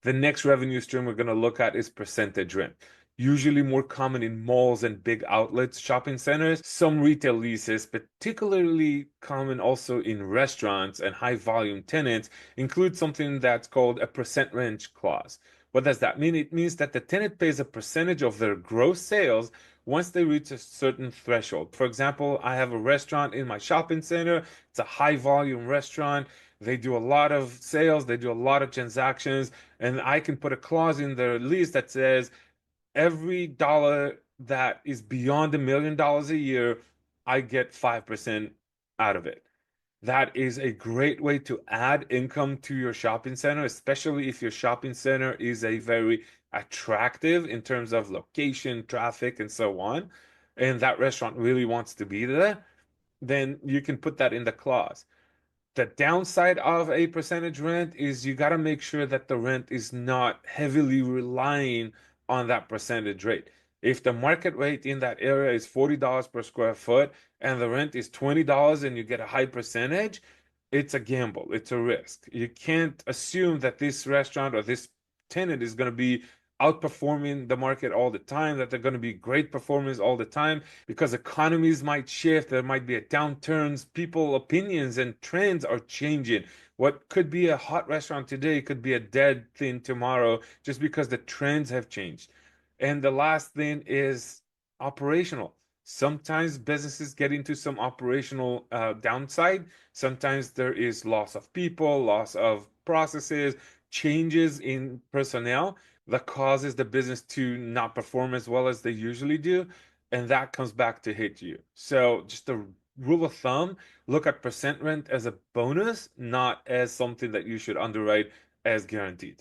The next revenue stream we're going to look at is percentage rent. Usually more common in malls and big outlets, shopping centers, some retail leases, particularly common also in restaurants and high volume tenants, include something that's called a percent rent clause. What does that mean? It means that the tenant pays a percentage of their gross sales once they reach a certain threshold. For example, I have a restaurant in my shopping center. It's a high volume restaurant. They do a lot of sales, they do a lot of transactions, and I can put a clause in their lease that says every dollar that is beyond $1 million a year, I get 5% out of it. That is a great way to add income to your shopping center, especially if your shopping center is a very attractive in terms of location, traffic, and so on, and that restaurant really wants to be there, then you can put that in the clause. The downside of a percentage rent is you got to make sure that the rent is not heavily relying on that percentage rate. If the market rate in that area is $40 per square foot and the rent is $20 and you get a high percentage, it's a gamble, it's a risk. You can't assume that this restaurant or this tenant is going to be outperforming the market all the time, that they're going to be great performers all the time, because economies might shift, there might be a downturns, people opinions and trends are changing. What could be a hot restaurant today could be a dead thing tomorrow just because the trends have changed. And the last thing is operational. Sometimes businesses get into some operational downside. Sometimes there is loss of people, loss of processes, changes in personnel that causes the business to not perform as well as they usually do. And that comes back to hit you. So, just a rule of thumb, look at percent rent as a bonus, not as something that you should underwrite as guaranteed.